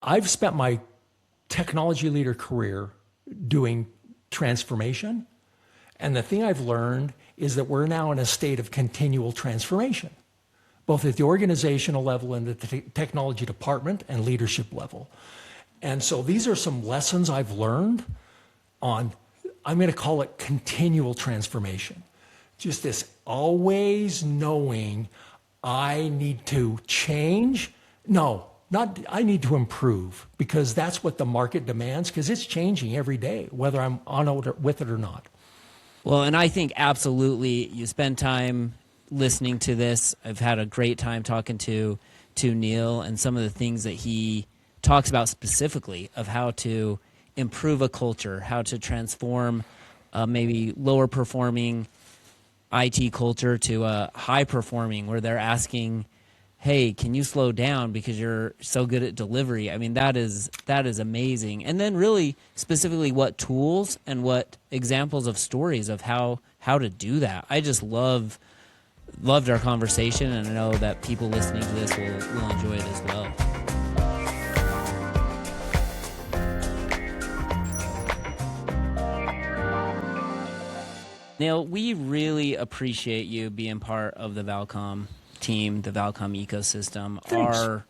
I've spent my technology leader career doing transformation. And the thing I've learned is that we're now in a state of continual transformation, both at the organizational level and at the technology department and leadership level. And so these are some lessons I've learned on, I'm going to call it continual transformation. Just this always knowing I need to change. No, not I need to improve, because that's what the market demands, because it's changing every day, whether I'm on it with it or not. Well, and I think absolutely you spend time listening to this. I've had a great time talking to Niel and some of the things that he talks about specifically of how to improve a culture, how to transform maybe lower performing IT culture to a high performing, where they're asking, hey, can you slow down because you're so good at delivery? I mean, that is amazing. And then really specifically what tools and what examples of stories of how to do that. I just loved our conversation, and I know that people listening to this will enjoy it as well. Niel, we really appreciate you being part of the Valcom team, the Valcom ecosystem. Thanks.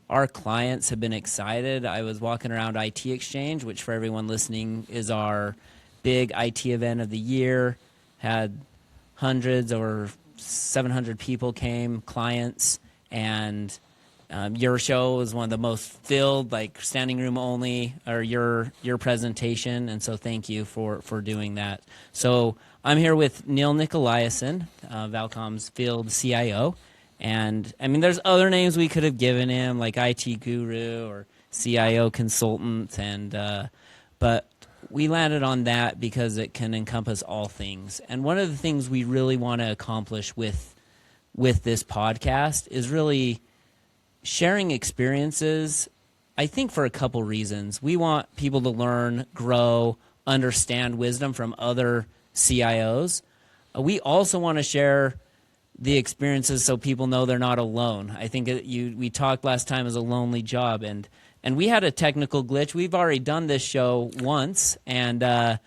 Our clients have been excited. I was walking around IT Exchange, which for everyone listening is our big IT event of the year. Had hundreds or 700 people came, clients, and your show was one of the most filled, like standing room only, or your presentation, and so thank you for doing that. So I'm here with Niel Nickolaisen, Valcom's field CIO. And I mean, there's other names we could have given him, like IT guru or CIO consultant, and but we landed on that because it can encompass all things. And one of the things we really want to accomplish with this podcast is really sharing experiences, I think for a couple reasons. We want people to learn, grow, understand wisdom from other CIOs. We also want to share the experiences so people know they're not alone. I think we talked last time as a lonely job, and we had a technical glitch. We've already done this show once, and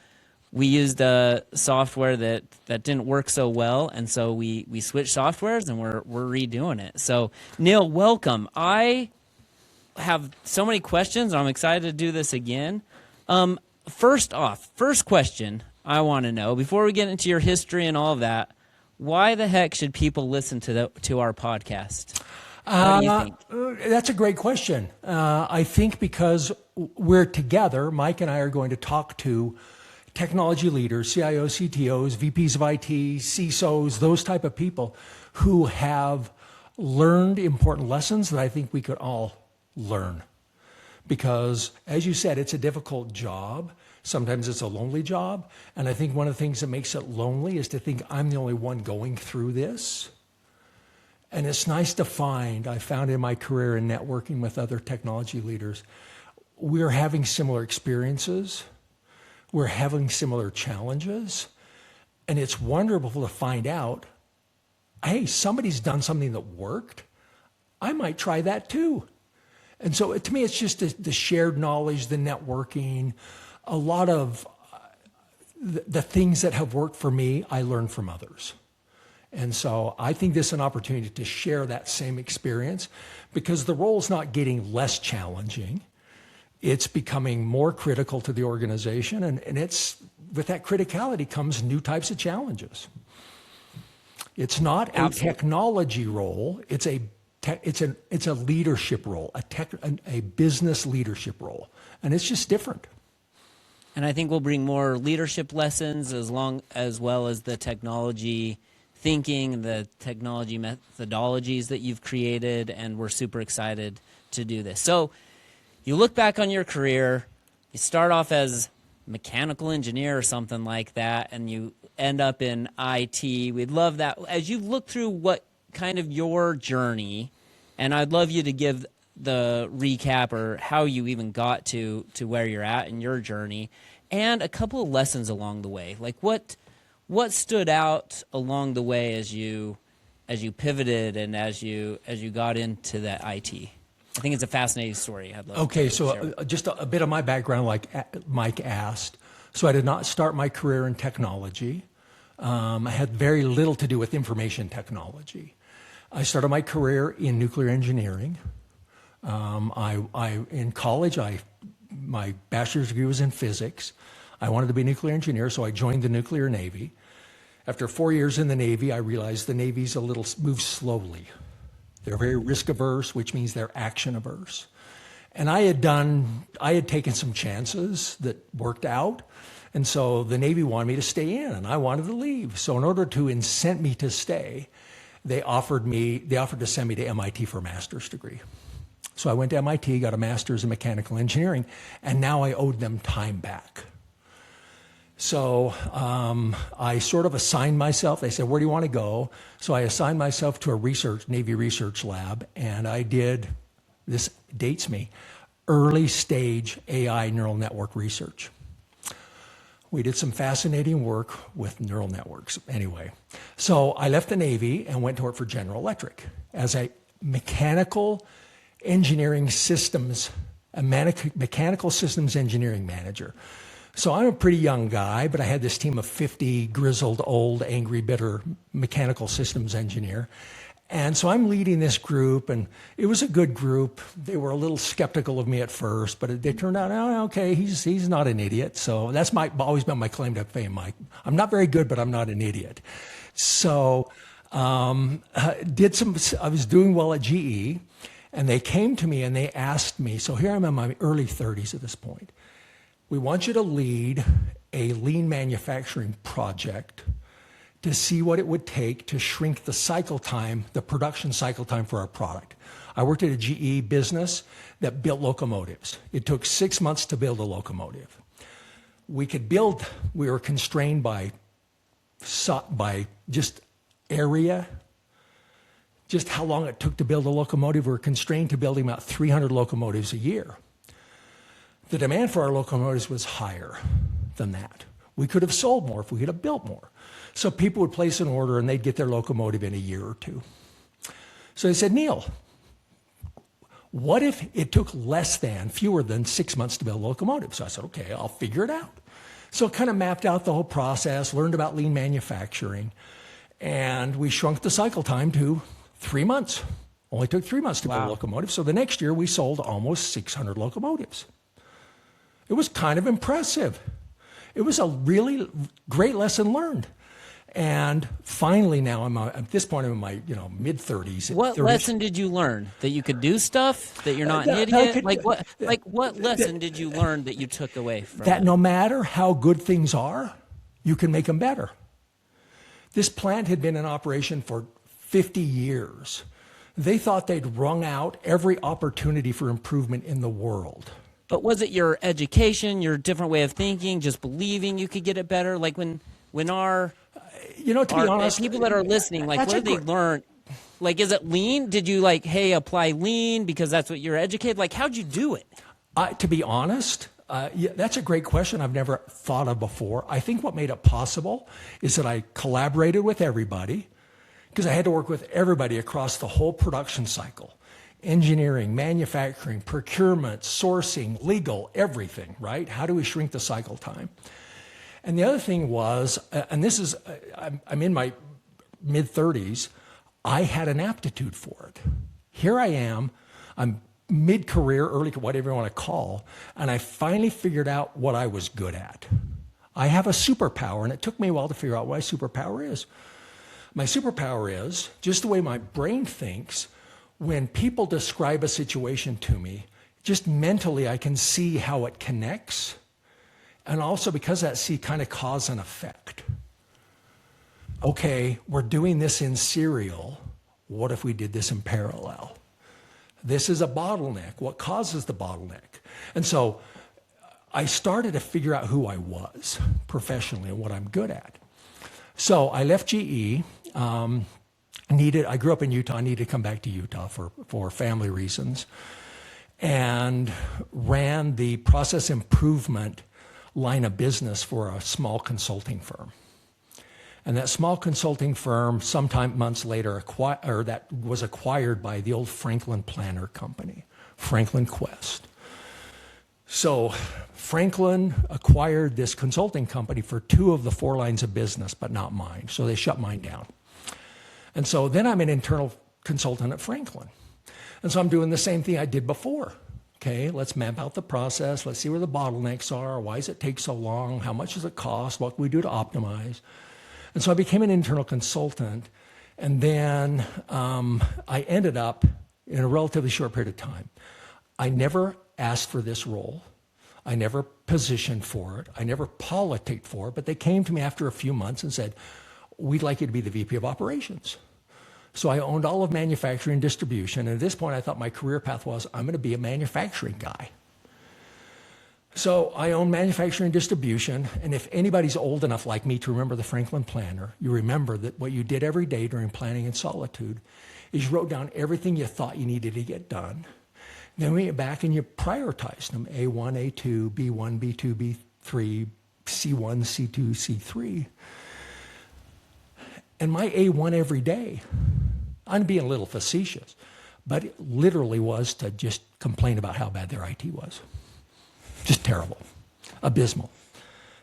we used a software that didn't work so well, and so we switched softwares, and we're redoing it. So Niel, welcome. I have so many questions, and I'm excited to do this again. First question I want to know, before we get into your history and all of that, why the heck should people listen to our podcast? What do you think? That's a great question. I think because we're together, Mike and I are going to talk to technology leaders, CIOs, CTOs, VPs of IT, CISOs, those type of people who have learned important lessons that I think we could all learn. Because, as you said, it's a difficult job. Sometimes it's a lonely job. And I think one of the things that makes it lonely is to think I'm the only one going through this. And it's nice to find, I found in my career in networking with other technology leaders, we're having similar experiences. We're having similar challenges. And it's wonderful to find out, hey, somebody's done something that worked. I might try that too. And so to me, it's just the shared knowledge, the networking, a lot of the things that have worked for me, I learn from others. And so I think this is an opportunity to share that same experience, because the role's not getting less challenging. It's becoming more critical to the organization, and it's with that criticality comes new types of challenges. It's not a technology role, it's a leadership role, a business leadership role, and it's just different. And I think we'll bring more leadership lessons as well as the technology thinking, the technology methodologies that you've created, and we're super excited to do this. So you look back on your career, you start off as mechanical engineer or something like that, and you end up in IT. We'd love that. As you look through what kind of your journey, and I'd love you to give the recap or how you even got to where you're at in your journey, and a couple of lessons along the way. Like what stood out along the way as you pivoted and as you got into that IT? I think it's a fascinating story. I'd love Okay, to so share. just a bit of my background, like Mike asked. So I did not start my career in technology. I had very little to do with information technology. I started my career in nuclear engineering. In college, my bachelor's degree was in physics. I wanted to be a nuclear engineer, so I joined the nuclear Navy. After 4 years in the Navy, I realized the Navy's moves slowly. They're very risk averse, which means they're action averse. And I had taken some chances that worked out. And so the Navy wanted me to stay in, and I wanted to leave. So in order to incent me to stay, they offered to send me to MIT for a master's degree. So I went to MIT, got a master's in mechanical engineering, and now I owed them time back. So I sort of assigned myself. They said, where do you want to go? So I assigned myself to a Navy research lab, and I did, this dates me, early stage AI neural network research. We did some fascinating work with neural networks. Anyway, so I left the Navy and went to work for General Electric as a mechanical systems engineering manager. So I'm a pretty young guy, but I had this team of 50 grizzled, old, angry, bitter mechanical systems engineer. And so I'm leading this group, and it was a good group. They were a little skeptical of me at first, but they turned out, oh, okay, he's not an idiot. So that's always been my claim to fame, Mike. I'm not very good, but I'm not an idiot. So I was doing well at GE, and they came to me and they asked me, so here I'm in my early 30s at this point. We want you to lead a lean manufacturing project to see what it would take to shrink the cycle time, the production cycle time for our product. I worked at a GE business that built locomotives. It took 6 months to build a locomotive. We were constrained by just area, just how long it took to build a locomotive. We were constrained to building about 300 locomotives a year. The demand for our locomotives was higher than that. We could have sold more if we could have built more. So people would place an order and they'd get their locomotive in a year or two. So they said, Neil, what if it took fewer than 6 months to build a locomotive? So I said, okay, I'll figure it out. So kind of mapped out the whole process, learned about lean manufacturing, and we shrunk the cycle time to 3 months. Only took 3 months to build a locomotive. So the next year we sold almost 600 locomotives. It was kind of impressive. It was a really great lesson learned. And finally now, at this point, I'm in my mid-30s. What lesson did you learn? That you could do stuff? That you're not an idiot? What lesson did you learn that you took away from that? it? No matter how good things are, you can make them better. This plant had been in operation for 50 years. They thought they'd wrung out every opportunity for improvement in the world. But was it your education, your different way of thinking, just believing you could get it better? Like when our to be honest, people that are listening, like, what did they learn? Like, is it lean? Did you apply lean because that's what you're educated? Like, how'd you do it? To be honest, that's a great question I've never thought of before. I think what made it possible is that I collaborated with everybody, because I had to work with everybody across the whole production cycle. Engineering, manufacturing, procurement, sourcing, legal, everything, right? How do we shrink the cycle time? And the other thing was, and this is, I'm in my mid-30s, I had an aptitude for it. Here I am, I'm mid-career, early, whatever you want to call, and I finally figured out what I was good at. I have a superpower, and it took me a while to figure out what my superpower is. My superpower is, just the way my brain thinks, when people describe a situation to me, just mentally I can see how it connects. And also because that see kind of cause and effect. Okay, we're doing this in serial. What if we did this in parallel? This is a bottleneck. What causes the bottleneck? And so I started to figure out who I was professionally and what I'm good at. So I left GE. I grew up in Utah. I needed to come back to Utah for family reasons, and ran the process improvement line of business for a small consulting firm. And that small consulting firm, sometime months later, that was acquired by the old Franklin Planner Company, Franklin Quest. So Franklin acquired this consulting company for 2 of the 4 lines of business, but not mine. So they shut mine down. And so then I'm an internal consultant at Franklin. And so I'm doing the same thing I did before. Okay, let's map out the process. Let's see where the bottlenecks are. Why does it take so long? How much does it cost? What can we do to optimize? And so I became an internal consultant. And then I ended up in a relatively short period of time. I never asked for this role. I never positioned for it. I never politicked for it. But they came to me after a few months and said, we'd like you to be the VP of operations. So I owned all of manufacturing and distribution. And at this point, I thought my career path was, I'm going to be a manufacturing guy. So I own manufacturing and distribution. And if anybody's old enough like me to remember the Franklin Planner, you remember that what you did every day during planning in solitude is you wrote down everything you thought you needed to get done. Then we went back and you prioritized them, A1, A2, B1, B2, B3, C1, C2, C3. And my A1 every day, I'm being a little facetious, but it literally was to just complain about how bad their IT was. Just terrible, abysmal.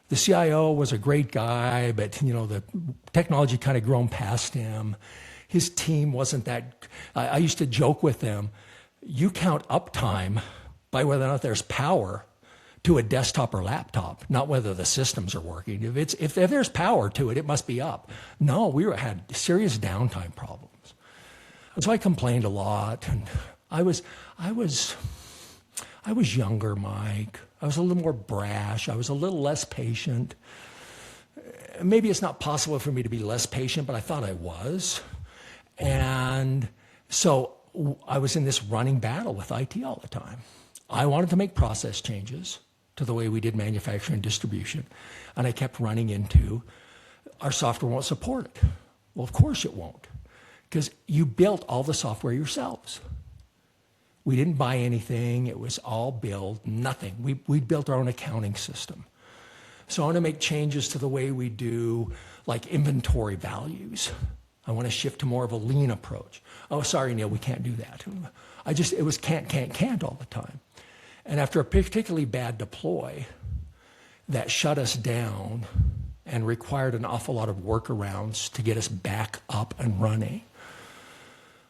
The CIO was a great guy, but the technology kind of grown past him. His team wasn't that, I used to joke with them, you count uptime by whether or not there's power to a desktop or laptop, not whether the systems are working. If there's power to it, it must be up. No, we had serious downtime problems. And so I complained a lot, and I was younger, Mike. I was a little more brash. I was a little less patient. Maybe it's not possible for me to be less patient, but I thought I was. And so I was in this running battle with IT all the time. I wanted to make process changes to the way we did manufacturing and distribution. And I kept running into, our software won't support it. Well, of course it won't, because you built all the software yourselves. We didn't buy anything. It was all built, nothing. We built our own accounting system. So I want to make changes to the way we do like inventory values. I want to shift to more of a lean approach. Oh, sorry, Neil, we can't do that. It was can't all the time. And after a particularly bad deploy that shut us down and required an awful lot of workarounds to get us back up and running,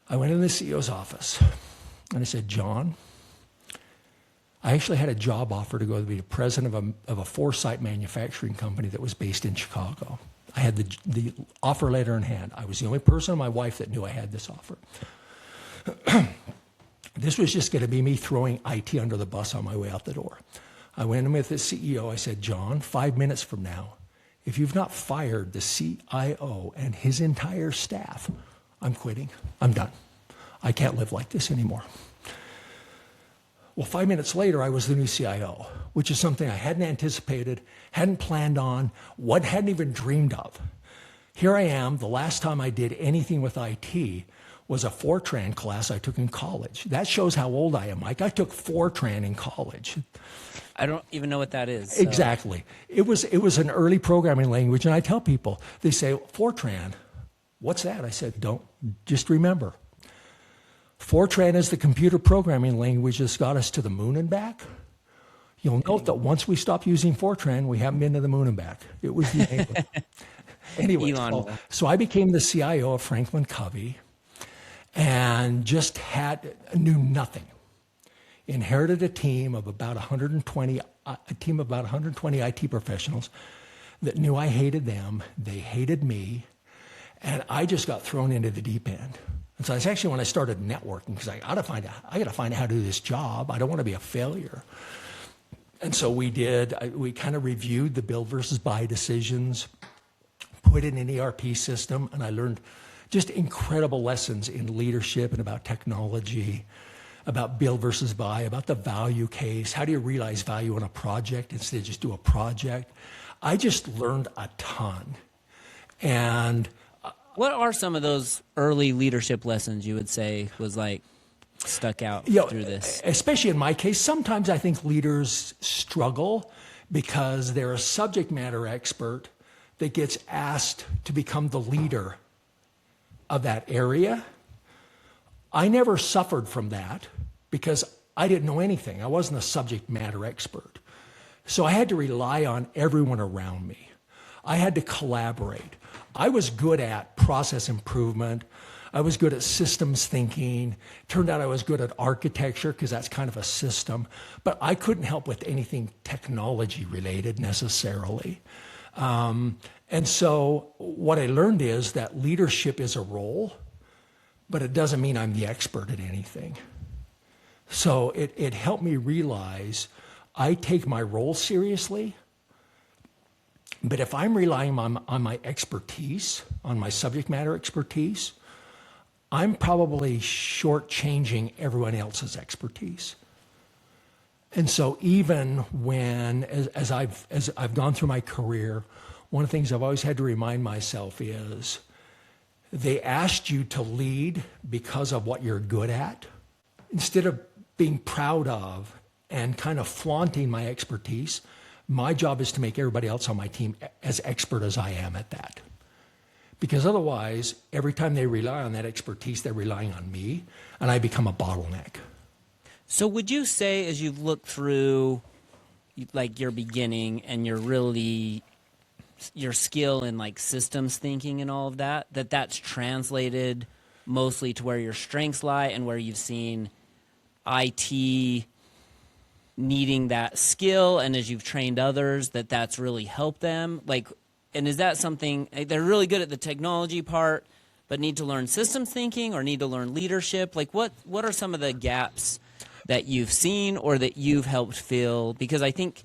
I went in the CEO's office and I said, John, I actually had a job offer to go to be the president of a 4-site manufacturing company that was based in Chicago. I had the offer letter in hand. I was the only person in my wife that knew I had this offer. This was just going to be me throwing IT under the bus on my way out the door. I went in with the CEO. I said, John, 5 minutes from now, if you've not fired the CIO and his entire staff, I'm quitting. I'm done. I can't live like this anymore. Well, 5 minutes later, I was the new CIO, which is something I hadn't anticipated, hadn't planned on, hadn't even dreamed of. Here I am, the last time I did anything with IT was a Fortran class I took in college. That shows how old I am, Mike. I took Fortran in college. I don't even know what that is. So. Exactly. It was an early programming language, and I tell people, they say, Fortran, what's that? I said, just remember. Fortran is the computer programming language that's got us to the moon and back. You'll note that once we stopped using Fortran, we haven't been to the moon and back. It was the enabler. Anyway, so I became the CIO of Franklin Covey and just knew nothing. Inherited a team of about 120 IT professionals that knew I hated them, they hated me, and I just got thrown into the deep end. And so that's actually when I started networking, because I got to find out how to do this job. I don't want to be a failure. And so we kind of reviewed the build versus buy decisions, put in an ERP system, and I learned just incredible lessons in leadership and about technology, about build versus buy, about the value case. How do you realize value in a project instead of just do a project? I just learned a ton. And what are some of those early leadership lessons you would say was like stuck out through this? Especially in my case, sometimes I think leaders struggle because they're a subject matter expert that gets asked to become the leader of that area. I never suffered from that because I didn't know anything. I wasn't a subject matter expert. So I had to rely on everyone around me. I had to collaborate. I was good at process improvement. I was good at systems thinking. Turned out I was good at architecture because that's kind of a system. But I couldn't help with anything technology related necessarily. And so what I learned is that leadership is a role, but it doesn't mean I'm the expert at anything. So it helped me realize I take my role seriously, but if I'm relying on my expertise, on my subject matter expertise, I'm probably shortchanging everyone else's expertise. And so even when, as I've gone through my career, one of the things I've always had to remind myself is they asked you to lead because of what you're good at. Instead of being proud of and kind of flaunting my expertise, my job is to make everybody else on my team as expert as I am at that. Because otherwise, every time they rely on that expertise, they're relying on me, and I become a bottleneck. So would you say, as you've looked through like your beginning and your skill in like systems thinking and all of that, that's translated mostly to where your strengths lie and where you've seen IT needing that skill, and as you've trained others, that's really helped them? Like, and is that something, they're really good at the technology part, but need to learn systems thinking or need to learn leadership? Like, what are some of the gaps that you've seen or that you've helped fill? Because I think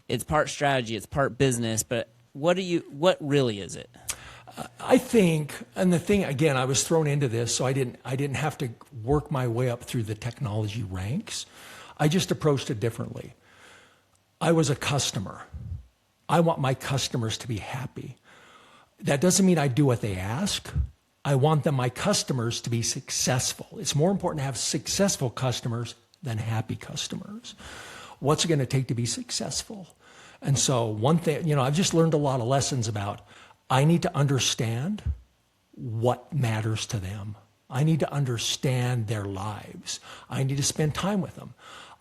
it's part strategy, it's part business, but what really is it? I think, and the thing, again, I was thrown into this, so I didn't have to work my way up through the technology ranks. I just approached it differently. I was a customer. I want my customers to be happy. That doesn't mean I do what they ask. I want my customers to be successful. It's more important to have successful customers than happy customers. What's it going to take to be successful? And so one thing, I've just learned a lot of lessons about I need to understand what matters to them. I need to understand their lives. I need to spend time with them.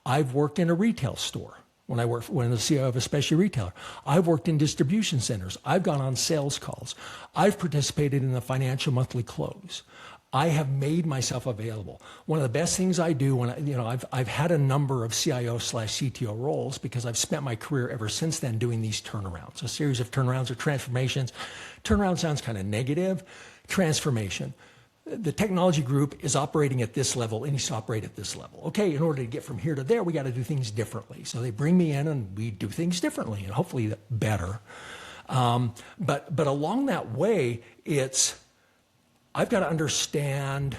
I've worked in a retail store when I was the CIO of a specialty retailer. I've worked in distribution centers. I've gone on sales calls. I've participated in the financial monthly close. I have made myself available. One of the best things I do when I've had a number of CIO/CTO roles because I've spent my career ever since then doing these turnarounds, a series of turnarounds or transformations. Turnaround sounds kind of negative. Transformation. The technology group is operating at this level, it needs to operate at this level. Okay, in order to get from here to there, we got to do things differently. So they bring me in and we do things differently and hopefully better. But along that way, I've got to understand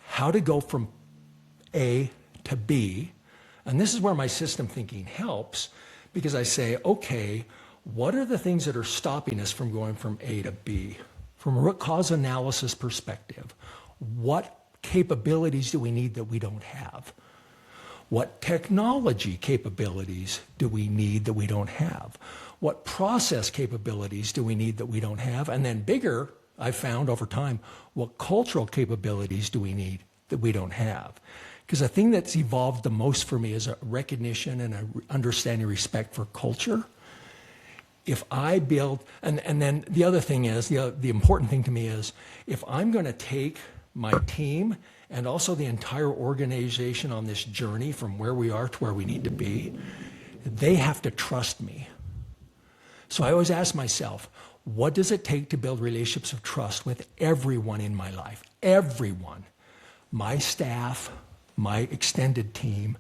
how to go from A to B. And this is where my system thinking helps, because I say, okay, what are the things that are stopping us from going from A to B? From a root cause analysis perspective, what capabilities do we need that we don't have? What technology capabilities do we need that we don't have? What process capabilities do we need that we don't have? And then bigger, I've found over time, what cultural capabilities do we need that we don't have? Because the thing that's evolved the most for me is a recognition and an understanding respect for culture. If I build, and then the other thing is, the important thing to me is, if I'm going to take my team and also the entire organization on this journey from where we are to where we need to be, they have to trust me. So I always ask myself, what does it take to build relationships of trust with everyone in my life? Everyone. My staff, my extended team.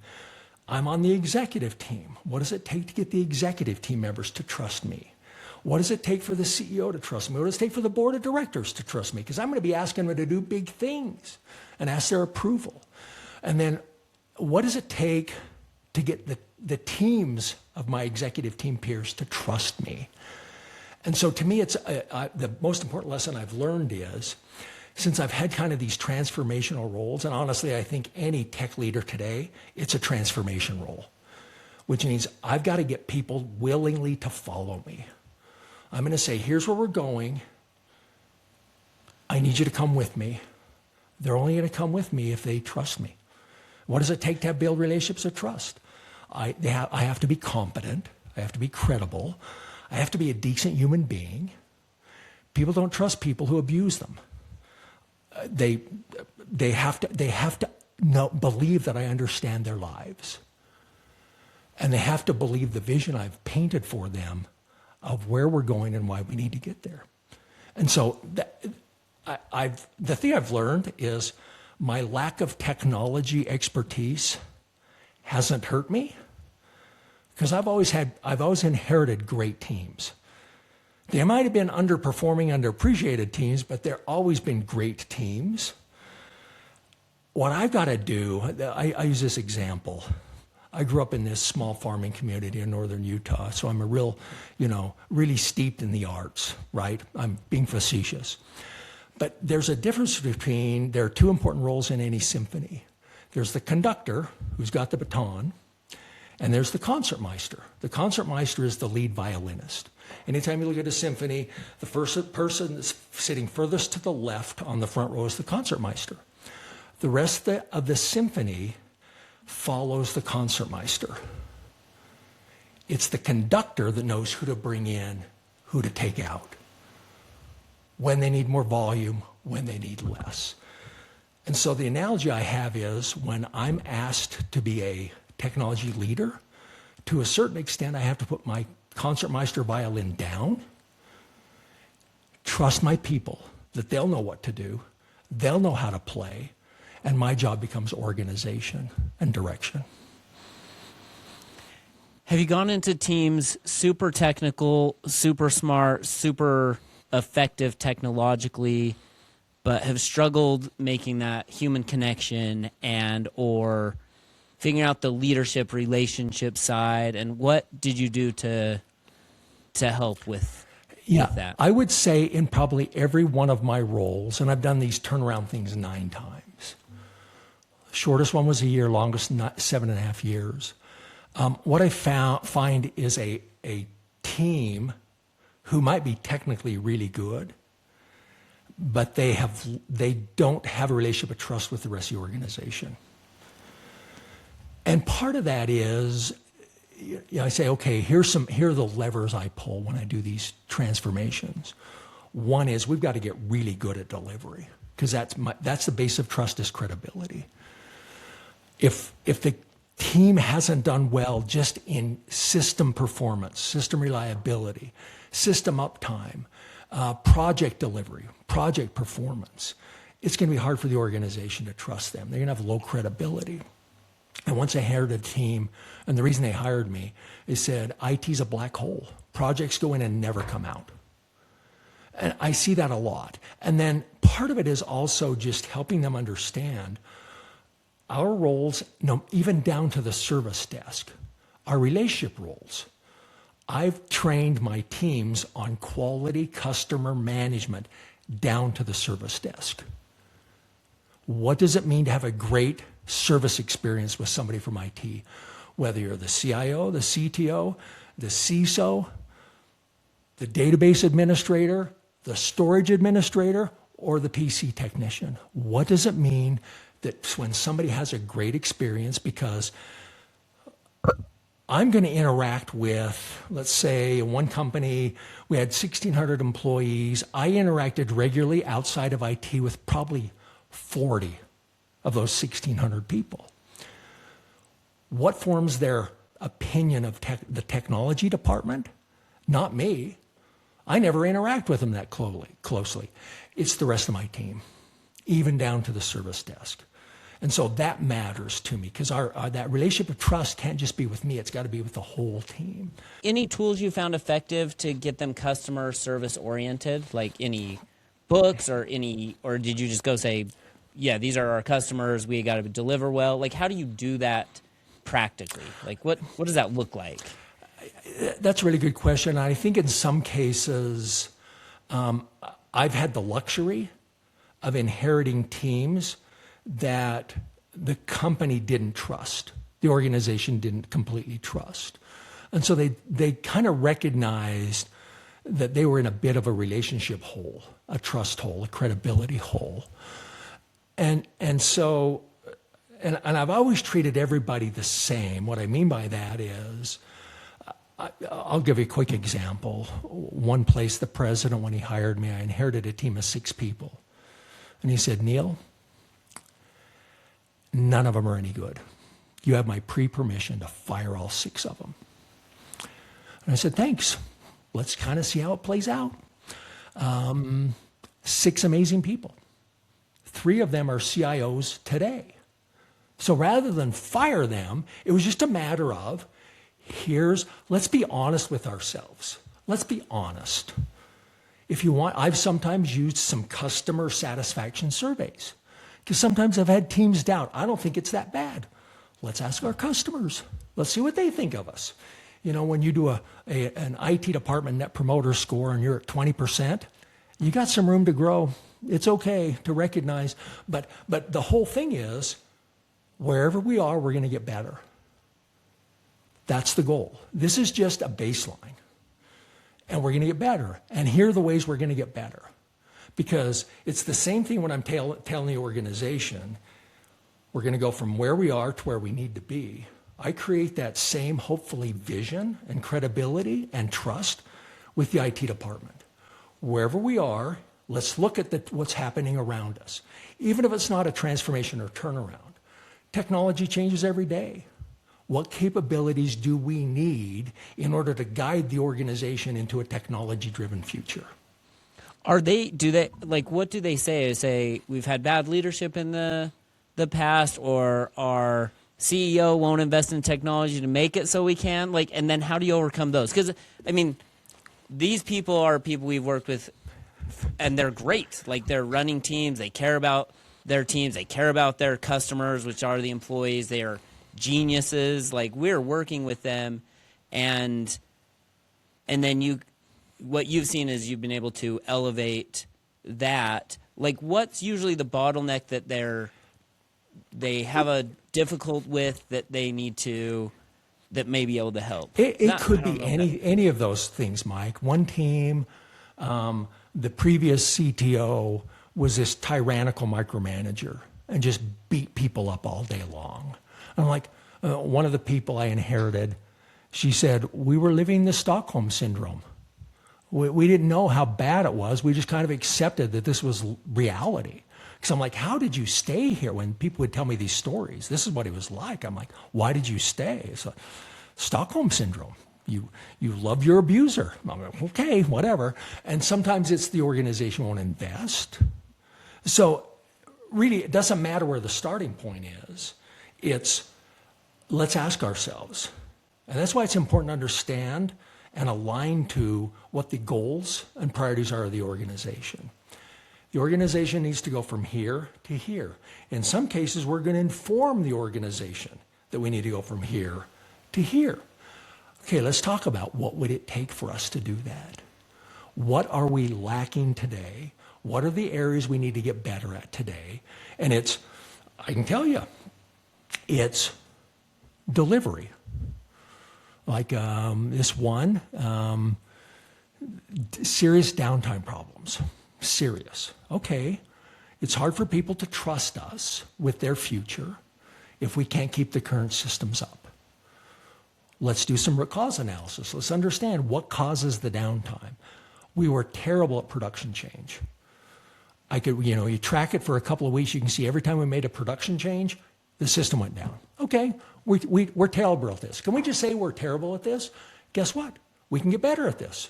I'm on the executive team. What does it take to get the executive team members to trust me? What does it take for the CEO to trust me? What does it take for the board of directors to trust me? Because I'm going to be asking them to do big things and ask their approval. And then what does it take to get the teams of my executive team peers to trust me? And so to me, it's the most important lesson I've learned is, since I've had kind of these transformational roles, and honestly, I think any tech leader today, it's a transformation role, which means I've got to get people willingly to follow me. I'm going to say, here's where we're going. I need you to come with me. They're only going to come with me if they trust me. What does it take to build relationships of trust? I have to be competent. I have to be credible. I have to be a decent human being. People don't trust people who abuse them. They have to believe that I understand their lives. And they have to believe the vision I've painted for them of where we're going and why we need to get there. And so the thing I've learned is my lack of technology expertise hasn't hurt me, because I've always inherited great teams. They might have been underperforming, underappreciated teams, but they've always been great teams. What I've got to do, I use this example. I grew up in this small farming community in northern Utah, so I'm a real, really steeped in the arts, right? I'm being facetious. But there's a difference between, there are two important roles in any symphony. There's the conductor, who's got the baton, and there's the concertmeister. The concertmeister is the lead violinist. Anytime you look at a symphony, the first person that's sitting furthest to the left on the front row is the concertmeister. The rest of the symphony follows the concertmeister. It's the conductor that knows who to bring in, who to take out, when they need more volume, when they need less. And so the analogy I have is when I'm asked to be a technology leader, to a certain extent I have to put my concertmeister violin down, trust my people that they'll know what to do, they'll know how to play, and my job becomes organization and direction. Have you gone into teams super technical, super smart, super effective technologically, but have struggled making that human connection and or figuring out the leadership relationship side? And what did you do to help with that? I would say in probably every one of my roles, and I've done these turnaround things 9 times. Shortest one was a year, longest 7.5 years. What I find is a team who might be technically really good, but they don't have a relationship of trust with the rest of the organization. And part of that is, I say, okay, here are the levers I pull when I do these transformations. One is we've got to get really good at delivery, because that's the base of trust, is credibility. If the team hasn't done well just in system performance, system reliability, system uptime, project delivery, project performance, it's going to be hard for the organization to trust them. They're going to have low credibility. And once I hired a team, and the reason they hired me, they said, IT's a black hole. Projects go in and never come out. And I see that a lot. And then part of it is also just helping them understand our roles, even down to the service desk, our relationship roles. I've trained my teams on quality customer management down to the service desk. What does it mean to have a great service experience with somebody from IT? Whether you're the CIO, the CTO, the CISO, the database administrator, the storage administrator, or the PC technician. What does it mean that when somebody has a great experience? Because I'm going to interact with, let's say, in one company, we had 1,600 employees. I interacted regularly outside of IT with probably 40 of those 1,600 people. What forms their opinion of the technology department? Not me. I never interact with them that closely. It's the rest of my team, even down to the service desk. And so that matters to me, because that relationship of trust can't just be with me. It's got to be with the whole team. Any tools you found effective to get them customer service oriented, like any books or did you just go say, yeah, these are our customers, we got to deliver well? Like, how do you do that practically? Like, what does that look like? That's a really good question. I think in some cases, I've had the luxury of inheriting teams that the company didn't trust, the organization didn't completely trust. And so they kind of recognized that they were in a bit of a relationship hole, a trust hole, a credibility hole. And so and I've always treated everybody the same. What I mean by that is, I'll give you a quick example. One place, the president, when he hired me, I inherited a team of 6 people. And he said, Neil, none of them are any good. You have my pre-permission to fire all 6 of them. And I said, thanks. Let's kind of see how it plays out. 6 amazing people. 3 of them are CIOs today. So rather than fire them, it was just a matter of, let's be honest with ourselves. Let's be honest. If you want, I've sometimes used some customer satisfaction surveys because sometimes I've had teams doubt. I don't think it's that bad. Let's ask our customers. Let's see what they think of us. You know, when you do an IT department net promoter score and you're at 20%, you got some room to grow. It's okay to recognize, but the whole thing is, wherever we are, we're going to get better. That's the goal. This is just a baseline. And we're going to get better. And here are the ways we're going to get better. Because it's the same thing when I'm telling the organization, we're going to go from where we are to where we need to be. I create that same, hopefully, vision and credibility and trust with the IT department. Wherever we are, let's look at what's happening around us. Even if it's not a transformation or turnaround. Technology changes every day. What capabilities do we need in order to guide the organization into a technology-driven future? What do they say? Say, we've had bad leadership in the past, or our CEO won't invest in technology to make it so we can? And then how do you overcome those? Because, I mean, these people are people we've worked with, and they're great. They're running teams. They care about their teams. They care about their customers, which are the employees. They are geniuses. We're working with them, and then what you've seen is you've been able to elevate that. What's usually the bottleneck that they have a difficult with that they need to, that may be able to help? It could be any of those things, Mike. One team, the previous CTO was this tyrannical micromanager and just beat people up all day long. I'm like, one of the people I inherited, she said, we were living the Stockholm syndrome. We didn't know how bad it was. We just kind of accepted that this was reality. Because I'm like, how did you stay here? When people would tell me these stories, this is what it was like. I'm like, why did you stay? It's like, Stockholm syndrome. You love your abuser. I'm like, okay, whatever. And sometimes it's the organization won't invest. So really, it doesn't matter where the starting point is. It's, let's ask ourselves. And that's why it's important to understand and align to what the goals and priorities are of the organization. The organization needs to go from here to here. In some cases, we're going to inform the organization that we need to go from here to here. Okay, let's talk about what would it take for us to do that. What are we lacking today? What are the areas we need to get better at today? And I can tell you, it's delivery. This one, serious downtime problems. Serious. Okay, it's hard for people to trust us with their future if we can't keep the current systems up. Let's do some root cause analysis. Let's understand what causes the downtime. We were terrible at production change. You track it for a couple of weeks, you can see every time we made a production change, the system went down. Okay, we're terrible at this. Can we just say we're terrible at this? Guess what? We can get better at this.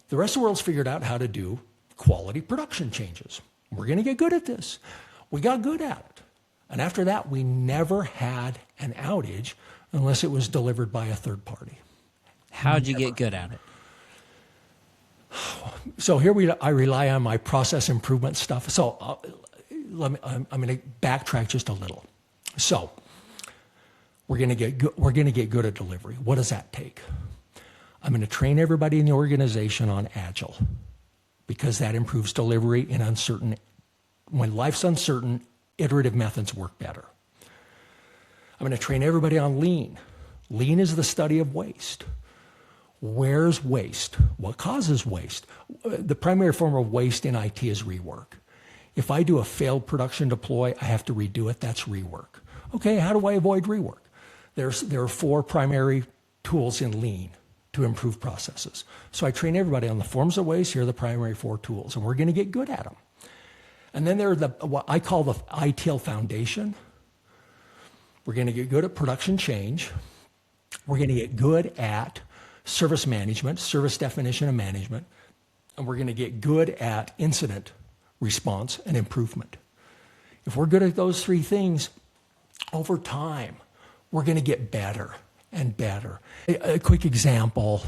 The rest of the world's figured out how to do quality production changes. We're going to get good at this. We got good at it. And after that, we never had an outage unless it was delivered by a third party. How'd you get good at it? So I rely on my process improvement stuff. So I'm going to backtrack just a little. So we're going to get good at delivery. What does that take? I'm going to train everybody in the organization on Agile because that improves delivery in when life's uncertain, iterative methods work better. I'm going to train everybody on Lean. Lean is the study of waste. Where's waste? What causes waste? The primary form of waste in IT is rework. If I do a failed production deploy, I have to redo it. That's rework. Okay, how do I avoid rework? There are 4 primary tools in Lean to improve processes. So I train everybody on the forms of ways. Here are the primary 4 tools, and we're going to get good at them. And then there are what I call the ITIL foundation. We're going to get good at production change. We're going to get good at service management, service definition and management. And we're going to get good at incident response and improvement. If we're good at those 3 things, over time, we're going to get better and better. A quick example,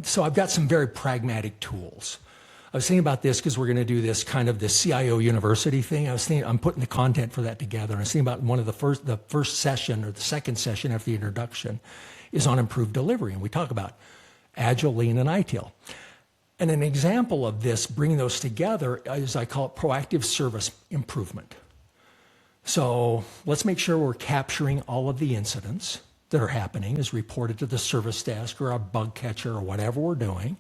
so I've got some very pragmatic tools. I was thinking about this because we're going to do this kind of this CIO University thing. I'm putting the content for that together. And I was thinking about the first session or the second session after the introduction is on improved delivery. And we talk about Agile, Lean, and ITIL. And an example of this, bringing those together, is I call it proactive service improvement. So let's make sure we're capturing all of the incidents that are happening as reported to the service desk or our bug catcher or whatever we're doing.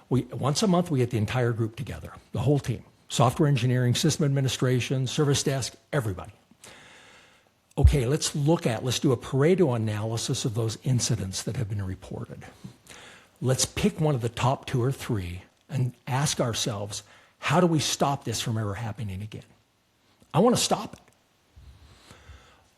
Once a month, we get the entire group together, the whole team, software engineering, system administration, service desk, everybody. Okay, let's do a Pareto analysis of those incidents that have been reported. Let's pick one of the top 2 or 3 and ask ourselves, how do we stop this from ever happening again? I want to stop it.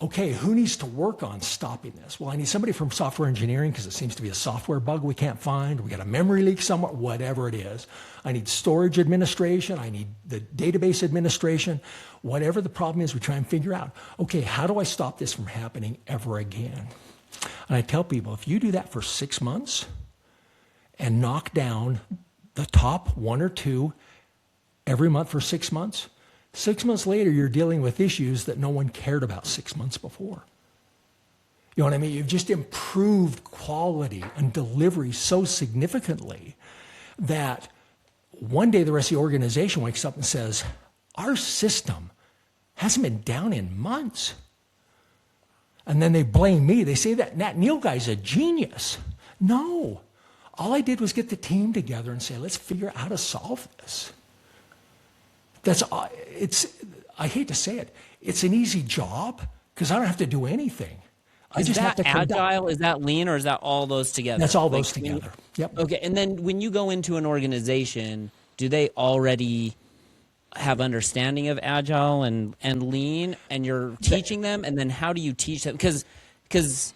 Okay, who needs to work on stopping this? Well, I need somebody from software engineering because it seems to be a software bug we can't find. We got a memory leak somewhere, whatever it is. I need storage administration. I need the database administration. Whatever the problem is, we try and figure out, okay, how do I stop this from happening ever again? And I tell people, if you do that for 6 months and knock down the top 1 or 2 every month for 6 months, 6 months later, you're dealing with issues that no one cared about 6 months before. You know what I mean? You've just improved quality and delivery so significantly that one day the rest of the organization wakes up and says, our system hasn't been down in months. And then they blame me. They say that Niel guy's a genius. No. All I did was get the team together and say, let's figure out how to solve this. I hate to say it, it's an easy job because I don't have to do anything. Is that Agile? Is that Lean, or is that all those together? That's all those together. Yep. Okay, and then when you go into an organization, do they already have understanding of Agile and Lean, and you're teaching them? And then how do you teach them? Because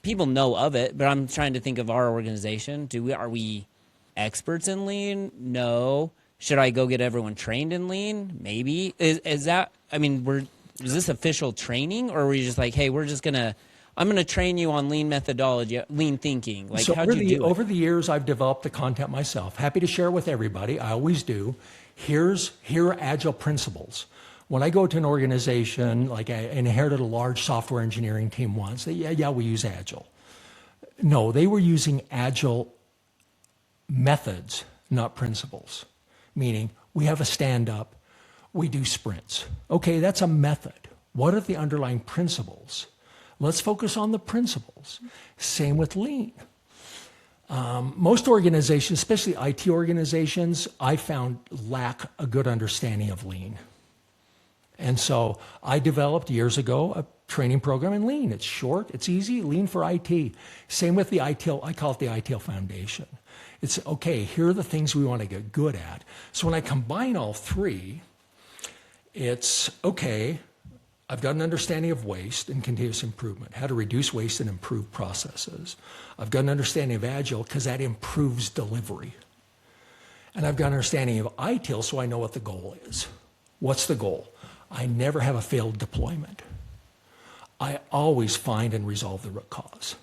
people know of it, but I'm trying to think of our organization. Are we experts in Lean? No. Should I go get everyone trained in Lean? Maybe. Is that, I mean, is this official training, or are we just like, hey, I'm going to train you on Lean methodology, Lean thinking? Like, so how'd you do it? Over the years, I've developed the content myself. Happy to share with everybody. I always do. Here are Agile principles. When I go to an organization, like I inherited a large software engineering team once, we use Agile. No, they were using Agile methods, not principles. Meaning, we have a stand-up, we do sprints. Okay, that's a method. What are the underlying principles? Let's focus on the principles. Same with Lean. Most organizations, especially IT organizations, I found lack a good understanding of Lean. And so I developed years ago a training program in Lean. It's short, it's easy, Lean for IT. Same with the ITIL, I call it the ITIL Foundation. It's, okay, here are the things we want to get good at. So when I combine all 3, it's, okay, I've got an understanding of waste and continuous improvement, how to reduce waste and improve processes. I've got an understanding of Agile because that improves delivery. And I've got an understanding of ITIL so I know what the goal is. What's the goal? I never have a failed deployment. I always find and resolve the root cause.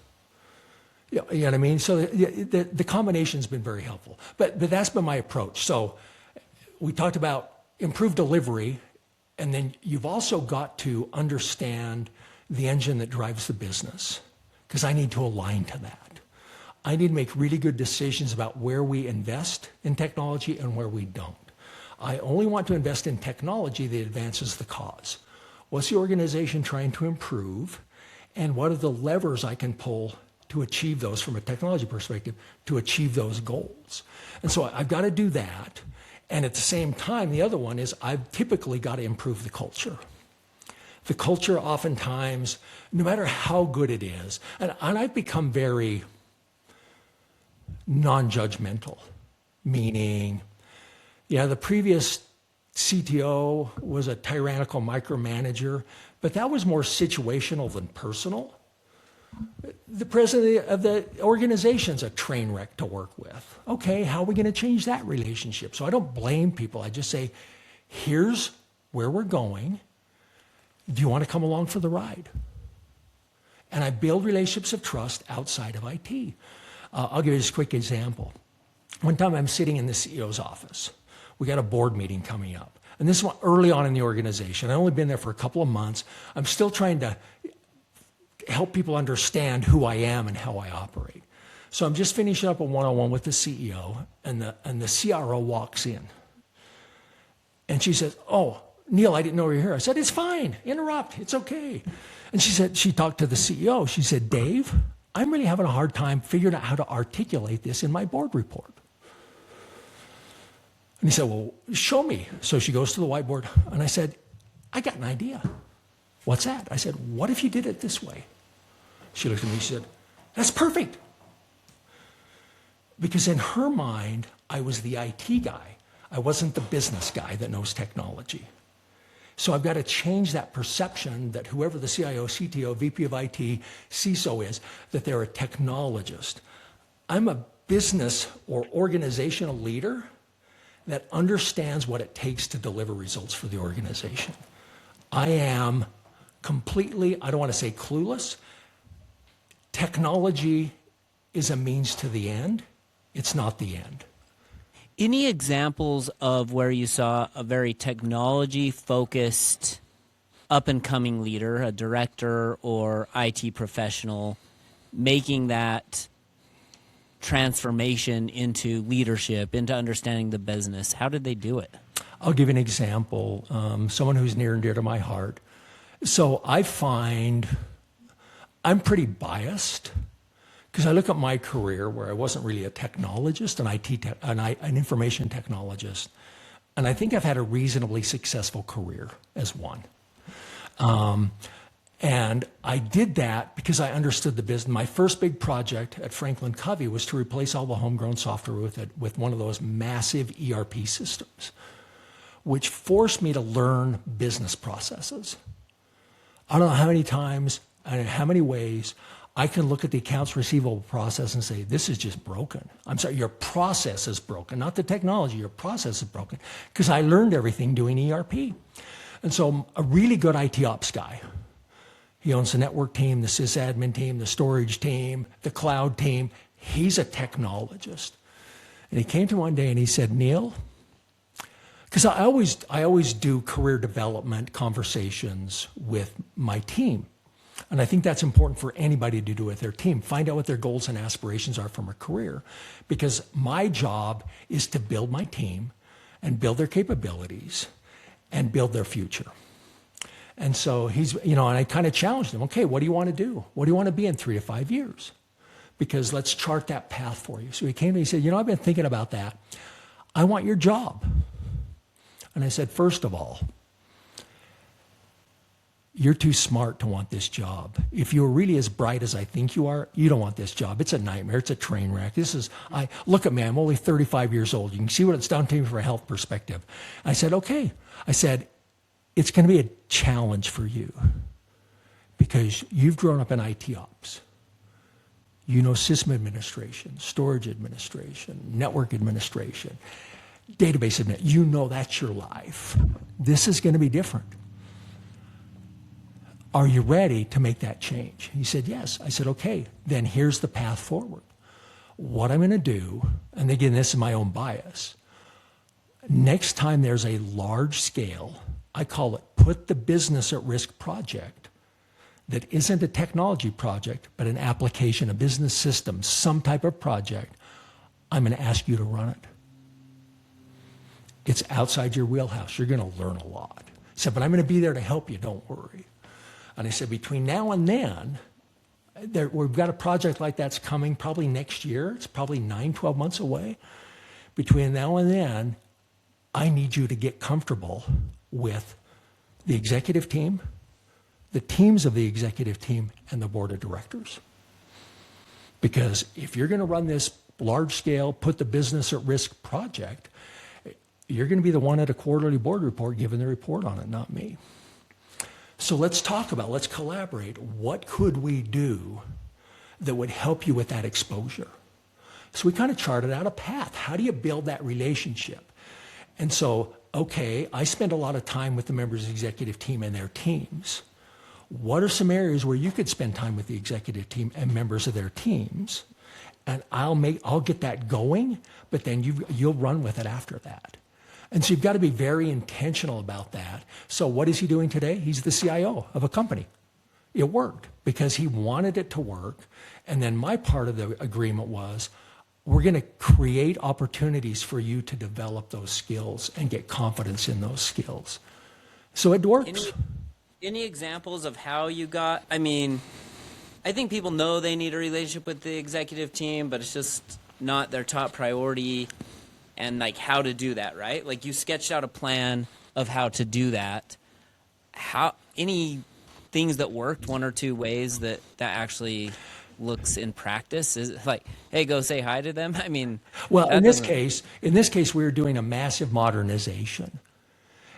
You know what I mean? So the combination's been very helpful. But that's been my approach. So we talked about improved delivery, and then you've also got to understand the engine that drives the business, because I need to align to that. I need to make really good decisions about where we invest in technology and where we don't. I only want to invest in technology that advances the cause. What's the organization trying to improve, and what are the levers I can pull to achieve those from a technology perspective, to achieve those goals? And so I've got to do that. And at the same time, the other one is I've typically got to improve the culture. The culture oftentimes, no matter how good it is, and I've become very non-judgmental, meaning, yeah, the previous CTO was a tyrannical micromanager, but that was more situational than personal. The president of the organization's a train wreck to work with. Okay, how are we going to change that relationship? So I don't blame people. I just say, here's where we're going. Do you want to come along for the ride? And I build relationships of trust outside of IT. I'll give you this quick example. One time I'm sitting in the CEO's office. We got a board meeting coming up. And this is early on in the organization. I've only been there for a couple of months. I'm still trying to help people understand who I am and how I operate. So I'm just finishing up a one-on-one with the CEO, and the CRO walks in. And she says, "Oh, Neil, I didn't know you were here." I said, "It's fine. Interrupt. It's okay." And she said, she talked to the CEO. She said, "Dave, I'm really having a hard time figuring out how to articulate this in my board report." And he said, "Well, show me." So she goes to the whiteboard, and I said, "I got an idea." "What's that?" I said, "What if you did it this way?" She looked at me, she said, "That's perfect." Because in her mind, I was the IT guy. I wasn't the business guy that knows technology. So I've got to change that perception that whoever the CIO, CTO, VP of IT, CISO is, that they're a technologist. I'm a business or organizational leader that understands what it takes to deliver results for the organization. I am completely, I don't want to say clueless. Technology is a means to the end. It's not the end. Any examples of where you saw a very technology-focused, up-and-coming leader, a director or IT professional, making that transformation into leadership, into understanding the business? How did they do it? I'll give you an example, someone who's near and dear to my heart. So I find I'm pretty biased because I look at my career where I wasn't really a technologist, an information technologist, and I think I've had a reasonably successful career as one. And I did that because I understood the business. My first big project at Franklin Covey was to replace all the homegrown software with one of those massive ERP systems, which forced me to learn business processes. I don't know how many times and how many ways I can look at the accounts receivable process and say, this is just broken. I'm sorry, your process is broken, not the technology, your process is broken, because I learned everything doing ERP. And so a really good IT ops guy, he owns the network team, the sysadmin team, the storage team, the cloud team. He's a technologist. And he came to me one day and he said, "Neil," because I always do career development conversations with my team. And I think that's important for anybody to do with their team. Find out what their goals and aspirations are from a career. Because my job is to build my team and build their capabilities and build their future. And so and I kind of challenged him, okay, what do you want to do? What do you want to be in 3 to 5 years? Because let's chart that path for you. So he came to me and said, I've been thinking about that. I want your job. And I said, first of all, you're too smart to want this job. If you're really as bright as I think you are, you don't want this job. It's a nightmare. It's a train wreck. Look at me. I'm only 35 years old. You can see what it's done to me from a health perspective. I said, okay. I said, it's going to be a challenge for you because you've grown up in IT ops. You know system administration, storage administration, network administration, database administration. You know that's your life. This is going to be different. Are you ready to make that change? He said, yes. I said, okay, then here's the path forward. What I'm going to do, and again, this is my own bias, next time there's a large scale, I call it put the business at risk project that isn't a technology project, but an application, a business system, some type of project, I'm going to ask you to run it. It's outside your wheelhouse. You're going to learn a lot. He said, but I'm going to be there to help you, don't worry. And I said, between now and then, we've got a project like that's coming probably next year. It's probably 9, 12 months away. Between now and then, I need you to get comfortable with the executive team, the teams of the executive team, and the board of directors. Because if you're going to run this large-scale, put the business at risk project, you're going to be the one at a quarterly board report giving the report on it, not me. So let's collaborate. What could we do that would help you with that exposure? So we kind of charted out a path. How do you build that relationship? And so, okay, I spend a lot of time with the members of the executive team and their teams. What are some areas where you could spend time with the executive team and members of their teams? And I'll get that going, but then you'll run with it after that. And so you've got to be very intentional about that. So what is he doing today? He's the CIO of a company. It worked because he wanted it to work. And then my part of the agreement was, we're going to create opportunities for you to develop those skills and get confidence in those skills. So it works. Any examples of how you got, I mean, I think people know they need a relationship with the executive team, but it's just not their top priority, and like how to do that, right? Like you sketched out a plan of how to do that. Any things that worked, one or two ways that actually looks in practice? Is it like, hey, go say hi to them? I mean, well, in this case, we were doing a massive modernization.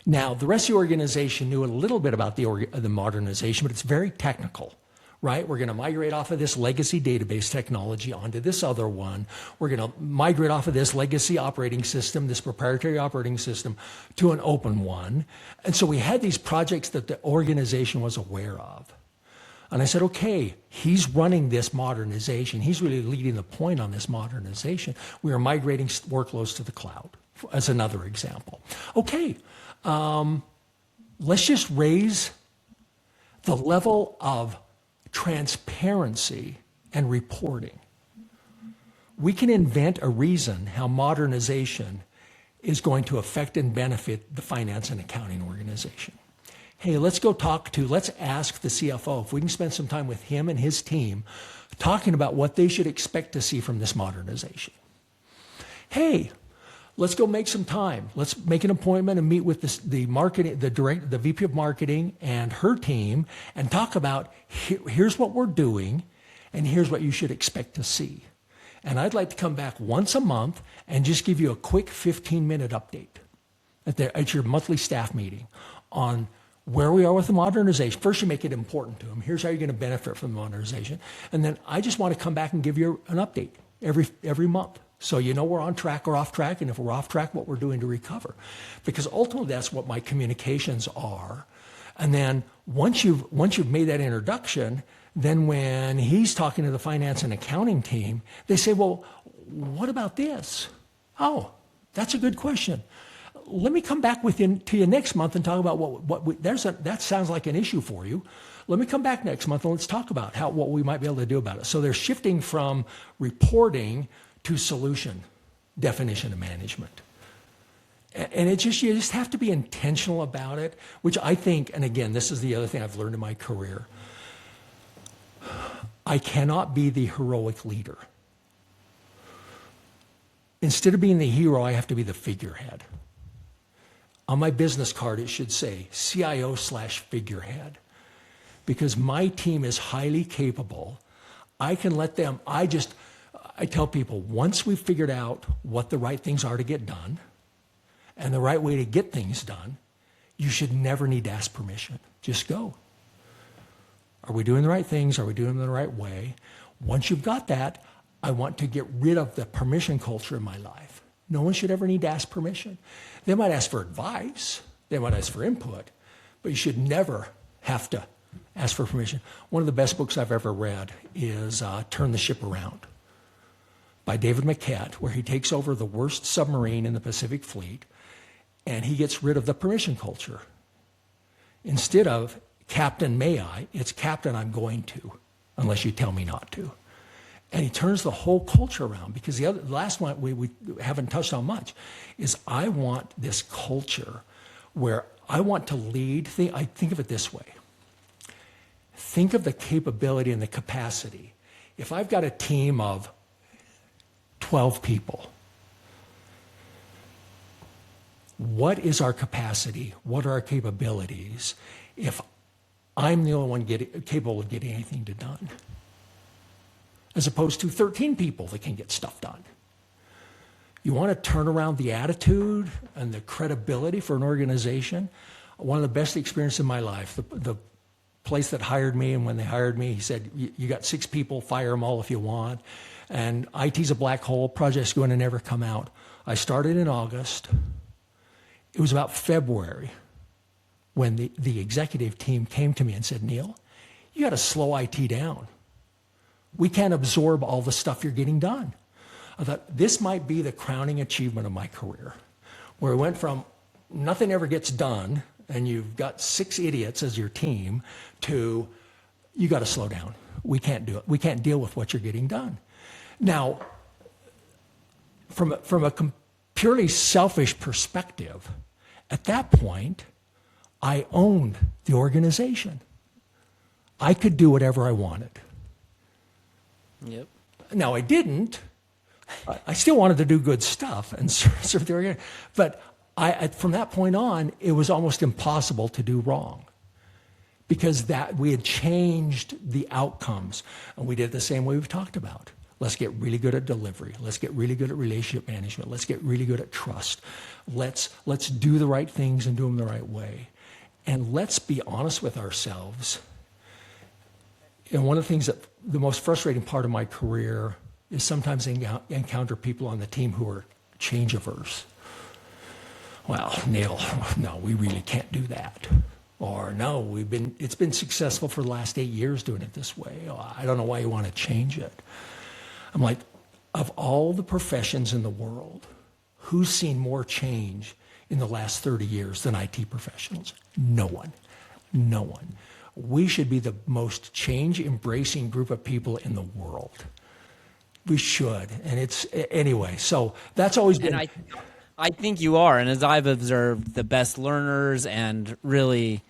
Now, the rest of the organization knew a little bit about the modernization, but it's very technical, right? We're going to migrate off of this legacy database technology onto this other one. We're going to migrate off of this legacy operating system, this proprietary operating system, to an open one. And so we had these projects that the organization was aware of. And I said, okay, he's running this modernization. He's really leading the point on this modernization. We are migrating workloads to the cloud, as another example. Okay, let's just raise the level of transparency and reporting. We can invent a reason how modernization is going to affect and benefit the finance and accounting organization. Hey, let's ask the CFO if we can spend some time with him and his team talking about what they should expect to see from this modernization. Hey, let's go make some time. Let's make an appointment and meet with the VP of marketing and her team and talk about here's what we're doing and here's what you should expect to see. And I'd like to come back once a month and just give you a quick 15-minute update at your monthly staff meeting on where we are with the modernization. First, you make it important to them. Here's how you're going to benefit from the modernization. And then I just want to come back and give you an update every month. So you know we're on track or off track, and if we're off track, what we're doing to recover. Because ultimately, that's what my communications are. And then once you've made that introduction, then when he's talking to the finance and accounting team, they say, well, what about this? Oh, that's a good question. Let me come back to you next month and talk about that sounds like an issue for you. Let me come back next month and let's talk about what we might be able to do about it. So they're shifting from reporting to solution definition of management. And you just have to be intentional about it, which I think, and again, this is the other thing I've learned in my career. I cannot be the heroic leader. Instead of being the hero, I have to be the figurehead. On my business card, it should say CIO/figurehead, because my team is highly capable. I can let them, I tell people, once we've figured out what the right things are to get done and the right way to get things done, you should never need to ask permission. Just go. Are we doing the right things? Are we doing them the right way? Once you've got that, I want to get rid of the permission culture in my life. No one should ever need to ask permission. They might ask for advice. They might ask for input, but you should never have to ask for permission. One of the best books I've ever read is Turn the Ship Around by David McCat, where he takes over the worst submarine in the Pacific Fleet, and he gets rid of the permission culture. Instead of Captain may I, it's Captain I'm going to, unless you tell me not to. And he turns the whole culture around, because the last one we haven't touched on much is I want this culture where I want to lead. I think of it this way. Think of the capability and the capacity. If I've got a team of 12 people, what is our capacity? What are our capabilities if I'm the only one capable of getting anything done? As opposed to 13 people that can get stuff done. You want to turn around the attitude and the credibility for an organization. One of the best experiences in my life, the place that hired me, and when they hired me, he said, you got 6 people, fire them all if you want. And IT's a black hole, project's going to never come out. I started in August. It was about February when the executive team came to me and said, Neil, you got to slow IT down. We can't absorb all the stuff you're getting done. I thought this might be the crowning achievement of my career, where it went from nothing ever gets done and you've got 6 idiots as your team to you got to slow down. We can't do it. We can't deal with what you're getting done. Now, from a purely selfish perspective, at that point, I owned the organization. I could do whatever I wanted. Yep. Now, I didn't. I still wanted to do good stuff and serve the organization. But from that point on, it was almost impossible to do wrong because we had changed the outcomes. And we did it the same way we've talked about. Let's get really good at delivery. Let's get really good at relationship management. Let's get really good at trust. Let's do the right things and do them the right way. And let's be honest with ourselves. And one of the things that the most frustrating part of my career is sometimes encounter people on the team who are change averse. Well, Neil, no, we really can't do that. Or no, it's been successful for the last 8 years doing it this way. Oh, I don't know why you want to change it. I'm like, of all the professions in the world, who's seen more change in the last 30 years than IT professionals? No one. No one. We should be the most change-embracing group of people in the world. We should. And it's, anyway, so that's always been... And I think you are. And as I've observed, the best learners, and really,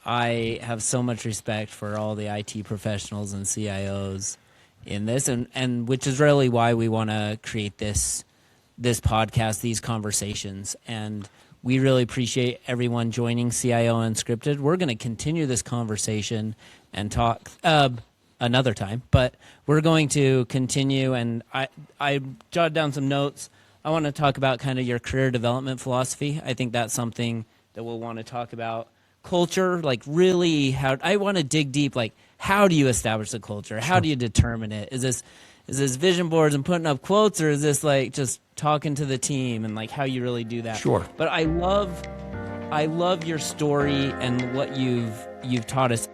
I have so much respect for all the IT professionals and CIOs in this, and which is really why we want to create this podcast, these conversations. And we really appreciate everyone joining CIO Unscripted. We're going to continue this conversation and talk another time, but we're going to continue. And I jotted down some notes. I want to talk about kind of your career development philosophy. I think that's something that we'll want to talk about. Culture, like really how I want to dig deep, like how do you establish a culture? How do you determine it? Is this vision boards and putting up quotes, or is this like just talking to the team and like how you really do that? Sure. But I love your story and what you've taught us.